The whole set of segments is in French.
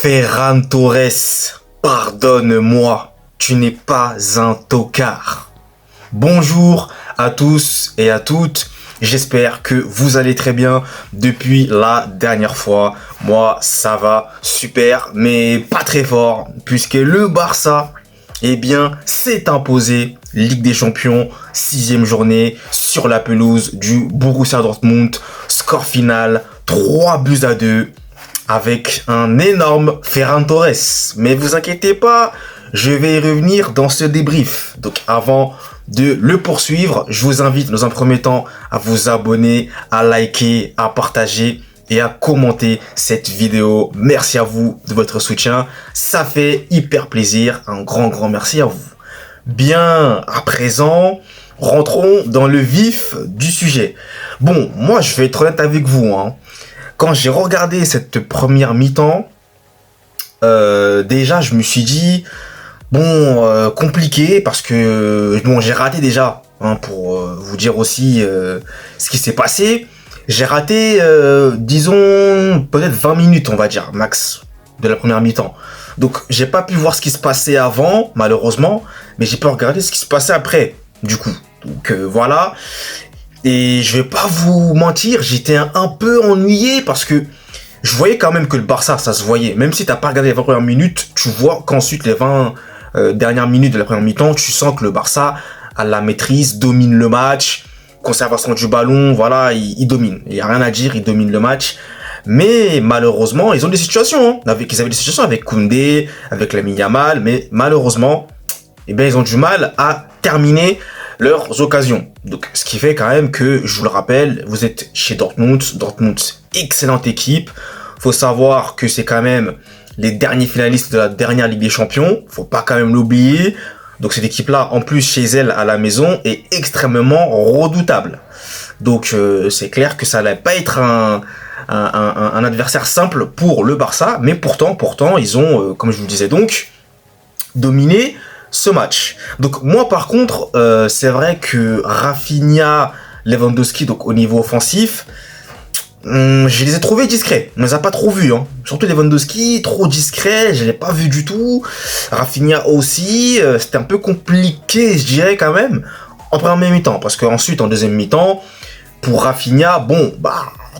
Ferran Torres, pardonne-moi, tu n'es pas un tocard. Bonjour à tous et à toutes, j'espère que vous allez très bien depuis la dernière fois. Moi, ça va super, mais pas très fort, puisque le Barça, s'est imposé Ligue des Champions, 6e journée, sur la pelouse du Borussia Dortmund. Score final, 3-2. Avec un énorme Ferran Torres. Mais vous inquiétez pas, je vais y revenir dans ce débrief. Donc avant de le poursuivre, je vous invite dans un premier temps à vous abonner, à liker, à partager et à commenter cette vidéo. Merci à vous de votre soutien. Ça fait hyper plaisir. Un grand merci à vous. Bien, à présent, rentrons dans le vif du sujet. Bon, moi je vais être honnête avec vous, Quand j'ai regardé cette première mi-temps, déjà je me suis dit, compliqué parce que j'ai raté déjà, pour vous dire aussi ce qui s'est passé. J'ai raté, disons, peut-être 20 minutes, on va dire, max, de la première mi-temps. Donc j'ai pas pu voir ce qui se passait avant, malheureusement, mais j'ai pu regarder ce qui se passait après, du coup. Donc voilà. Et je vais pas vous mentir, j'étais un peu ennuyé parce que je voyais quand même que le Barça, ça se voyait. Même si t'as pas regardé les 20 premières minutes, tu vois qu'ensuite les 20 dernières minutes de la première mi-temps, tu sens que le Barça a la maîtrise, domine le match, conservation du ballon, voilà, il domine. Il y a rien à dire, il domine le match. Mais malheureusement, ils ont des situations, ils avaient des situations avec Koundé, avec Lamine Yamal, mais malheureusement, ils ont du mal à terminer leurs occasions. Donc, ce qui fait quand même que, je vous le rappelle, vous êtes chez Dortmund. Dortmund, excellente équipe. Faut savoir que c'est quand même les derniers finalistes de la dernière Ligue des Champions. Faut pas quand même l'oublier. Donc, cette équipe-là, en plus, chez elle, à la maison, est extrêmement redoutable. Donc, c'est clair que ça n'allait pas être un adversaire simple pour le Barça. Mais pourtant, ils ont, comme je vous le disais donc, dominé ce match. Donc moi par contre, c'est vrai que Rafinha, Lewandowski, donc au niveau offensif, je les ai trouvés discrets. On les a pas trop vus, Surtout Lewandowski, trop discret, je l'ai pas vu du tout. Rafinha aussi, c'était un peu compliqué, je dirais quand même, en première mi-temps, parce qu'ensuite en deuxième mi-temps, pour Rafinha,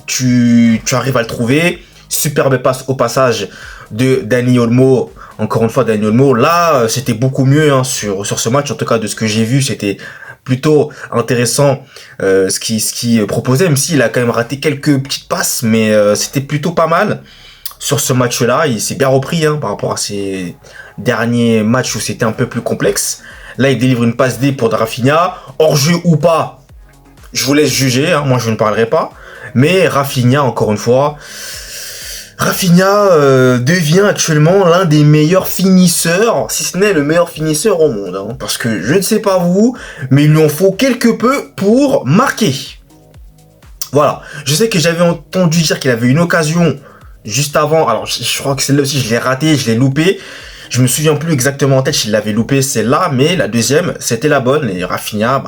tu arrives à le trouver. Superbe passe au passage de Dani Olmo. Encore une fois, Dani Olmo, là, c'était beaucoup mieux sur ce match. En tout cas, de ce que j'ai vu, c'était plutôt intéressant ce qu'il proposait, même s'il a quand même raté quelques petites passes, mais c'était plutôt pas mal sur ce match-là. Il s'est bien repris par rapport à ses derniers matchs où c'était un peu plus complexe. Là, il délivre une passe D pour Rafinha. Hors-jeu ou pas, je vous laisse juger. Moi, je ne parlerai pas. Mais Rafinha, encore une fois, devient actuellement l'un des meilleurs finisseurs, si ce n'est le meilleur finisseur au monde. Parce que je ne sais pas vous, mais il lui en faut quelque peu pour marquer. Voilà. Je sais que j'avais entendu dire qu'il avait une occasion juste avant. Alors, je crois que celle-là aussi, je l'ai raté, je l'ai loupé. Je me souviens plus exactement en tête s'il l'avait loupé celle-là, mais la deuxième, c'était la bonne. Et Rafinha,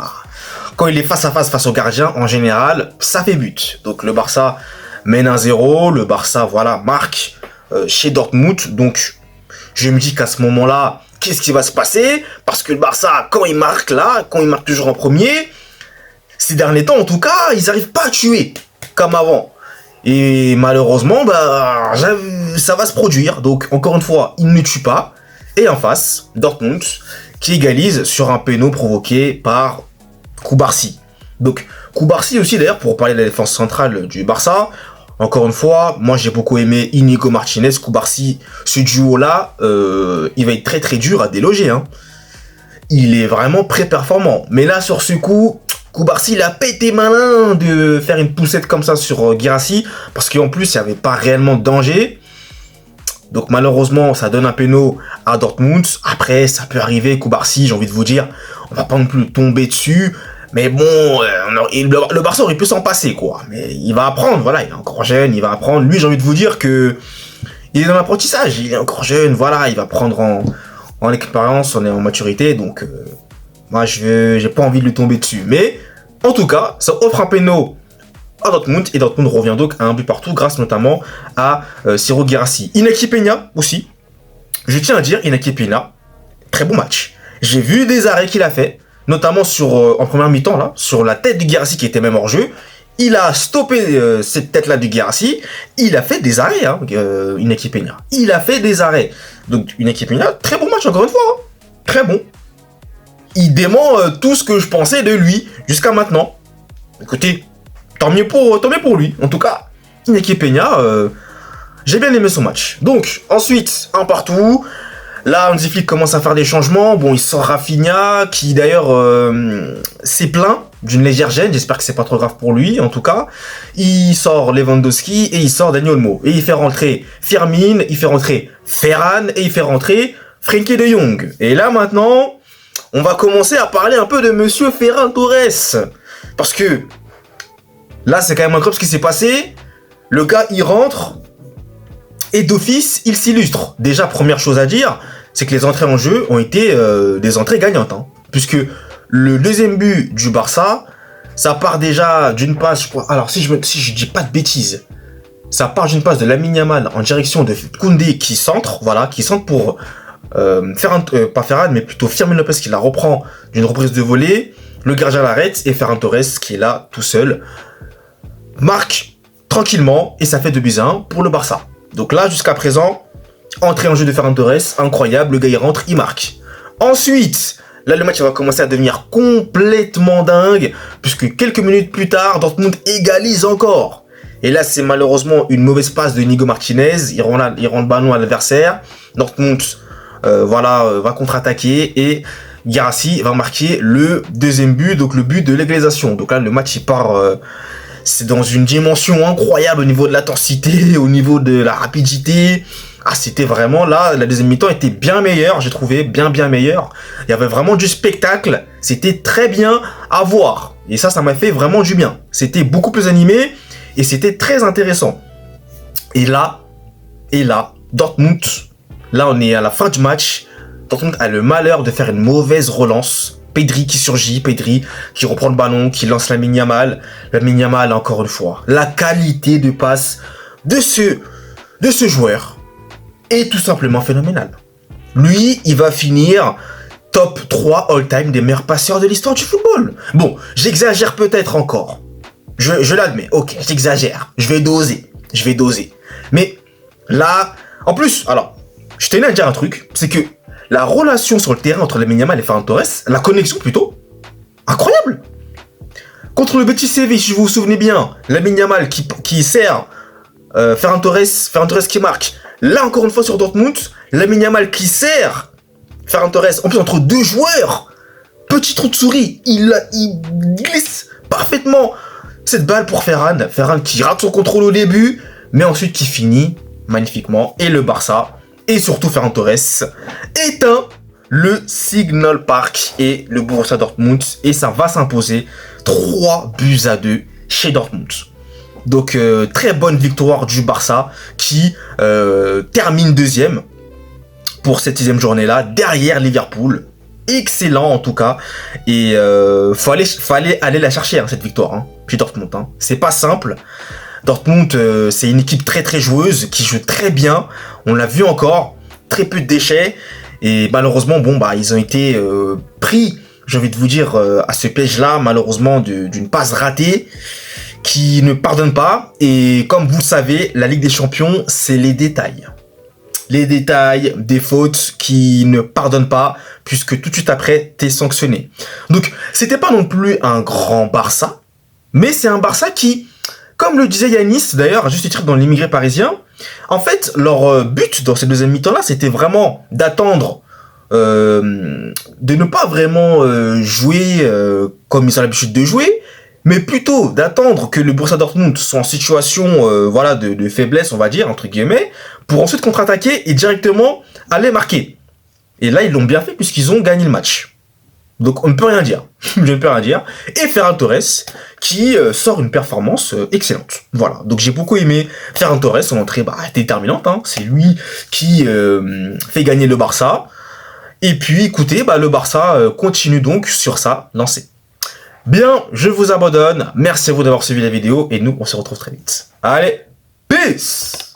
quand il est face à face au gardien, en général, ça fait but. Donc le Barça mène 1-0, le Barça, marque chez Dortmund. Donc, je me dis qu'à ce moment-là, qu'est-ce qui va se passer? Parce que le Barça, quand il marque toujours en premier, ces derniers temps, en tout cas, ils n'arrivent pas à tuer comme avant. Et malheureusement, ça va se produire. Donc, encore une fois, il ne tue pas. Et en face, Dortmund, qui égalise sur un péno provoqué par Cubarsí. Donc, Cubarsí aussi, d'ailleurs, pour parler de la défense centrale du Barça, encore une fois, moi j'ai beaucoup aimé Inigo Martinez, Cubarsí, ce duo-là, il va être très dur à déloger. Il est vraiment très performant. Mais là, sur ce coup, Cubarsí, il a pas été malin de faire une poussette comme ça sur Guirassy, parce qu'en plus, il n'y avait pas réellement de danger. Donc malheureusement, ça donne un péno à Dortmund. Après, ça peut arriver, Cubarsí, j'ai envie de vous dire, on va pas non plus tomber dessus. Mais le Barça aurait pu s'en passer, quoi. Mais il va apprendre, il est encore jeune, il va apprendre. Lui, j'ai envie de vous dire que il est dans l'apprentissage, il est encore jeune, il va prendre en expérience, en maturité. Donc, moi, j'ai pas envie de lui tomber dessus. Mais, en tout cas, ça offre un péno à Dortmund, et Dortmund revient donc à un but partout grâce notamment à Ciro Guirassy. Inaki Peña aussi, je tiens à dire, Inaki Peña, très bon match. J'ai vu des arrêts qu'il a fait, notamment en première mi-temps, là, sur la tête du Guirassy qui était même hors jeu. Il a stoppé cette tête-là du Guirassy. Il a fait des arrêts, Inaki Peña. Il a fait des arrêts. Donc, Inaki Peña, très bon match encore une fois. Hein. Très bon. Il dément tout ce que je pensais de lui jusqu'à maintenant. Écoutez, tant mieux pour lui. En tout cas, Inaki Peña, j'ai bien aimé son match. Donc, ensuite, un partout. Là, Hansi Flick commence à faire des changements. Bon, il sort Rafinha, qui d'ailleurs s'est plaint d'une légère gêne. J'espère que c'est pas trop grave pour lui, en tout cas. Il sort Lewandowski et il sort Dani Olmo. Et il fait rentrer Firmin, il fait rentrer Ferran et il fait rentrer Frenkie de Jong. Et là, maintenant, on va commencer à parler un peu de Monsieur Ferran Torres. Parce que là, c'est quand même incroyable ce qui s'est passé. Le gars, il rentre. Et d'office, il s'illustre. Déjà, première chose à dire, c'est que les entrées en jeu ont été des entrées gagnantes. Hein, puisque le deuxième but du Barça, ça part déjà d'une passe, je crois. Alors, si je dis pas de bêtises, ça part d'une passe de Lamine Yamal en direction de Koundé qui centre, voilà, qui centre pour pas Ferran, mais plutôt Firmin Lopez qui la reprend d'une reprise de volée. Le gardien l'arrête et Ferran Torres qui est là tout seul marque tranquillement et ça fait 2-1 pour le Barça. Donc là, jusqu'à présent, entrée en jeu de Ferran Torres, incroyable, le gars il rentre, il marque. Ensuite, là le match va commencer à devenir complètement dingue, puisque quelques minutes plus tard, Dortmund égalise encore. Et là, c'est malheureusement une mauvaise passe de Nico Martinez, il rend le ballon à l'adversaire. Dortmund va contre-attaquer et Guirassy va marquer le deuxième but, donc le but de l'égalisation. Donc là, le match il part... c'est dans une dimension incroyable au niveau de l'intensité, au niveau de la rapidité. Ah, c'était vraiment là, la deuxième mi-temps était bien meilleure, j'ai trouvé, bien meilleure. Il y avait vraiment du spectacle, c'était très bien à voir. Et ça m'a fait vraiment du bien. C'était beaucoup plus animé et c'était très intéressant. Et là, Dortmund, là on est à la fin du match, Dortmund a le malheur de faire une mauvaise relance. Pedri qui surgit, Pedri qui reprend le ballon, qui lance Lamine Yamal. Lamine Yamal, encore une fois, la qualité de passe de ce joueur est tout simplement phénoménale. Lui, il va finir top 3 all-time des meilleurs passeurs de l'histoire du football. Bon, j'exagère peut-être encore. Je l'admets, ok, j'exagère. Je vais doser. Mais là, en plus, alors, je tenais à dire un truc, c'est que la relation sur le terrain entre Lamine Yamal et Ferran Torres, la connexion plutôt, incroyable. Contre le Betis Séville, si vous vous souvenez bien, Lamine Yamal qui sert Ferran Torres qui marque. Là encore une fois sur Dortmund, Lamine Yamal qui sert Ferran Torres, en plus entre deux joueurs. Petit trou de souris, il glisse parfaitement cette balle pour Ferran. Ferran qui rate son contrôle au début, mais ensuite qui finit magnifiquement. Et le Barça, et surtout Ferran Torres, éteint le Signal Park et le Borussia Dortmund. Et ça va s'imposer 3-2 chez Dortmund. Donc très bonne victoire du Barça qui termine deuxième pour cette 6e journée-là, derrière Liverpool. Excellent en tout cas. Et fallait aller la chercher, hein, cette victoire, hein, chez Dortmund. Hein. C'est pas simple. Dortmund, c'est une équipe très joueuse, qui joue très bien. On l'a vu encore, très peu de déchets. Et malheureusement, ils ont été pris, j'ai envie de vous dire, à ce piège-là, malheureusement, d'une passe ratée qui ne pardonne pas. Et comme vous le savez, la Ligue des Champions, c'est les détails. Les détails des fautes qui ne pardonnent pas, puisque tout de suite après, t'es sanctionné. Donc, c'était pas non plus un grand Barça, mais c'est un Barça qui, comme le disait Yanis, d'ailleurs, à juste titre dans l'immigré parisien, en fait, leur but dans ces deuxième mi-temps-là, c'était vraiment d'attendre, de ne pas vraiment jouer comme ils ont l'habitude de jouer, mais plutôt d'attendre que le Borussia Dortmund soit en situation de faiblesse, on va dire, entre guillemets, pour ensuite contre-attaquer et directement aller marquer. Et là, ils l'ont bien fait puisqu'ils ont gagné le match. Donc, on ne peut rien dire. Je ne peux rien dire. Et Ferran Torres, qui sort une performance excellente. Voilà. Donc, j'ai beaucoup aimé Ferran Torres. Son entrée déterminante. Hein. C'est lui qui fait gagner le Barça. Et puis, écoutez, le Barça continue donc sur sa lancée. Bien, je vous abandonne. Merci à vous d'avoir suivi la vidéo et nous, on se retrouve très vite. Allez, peace!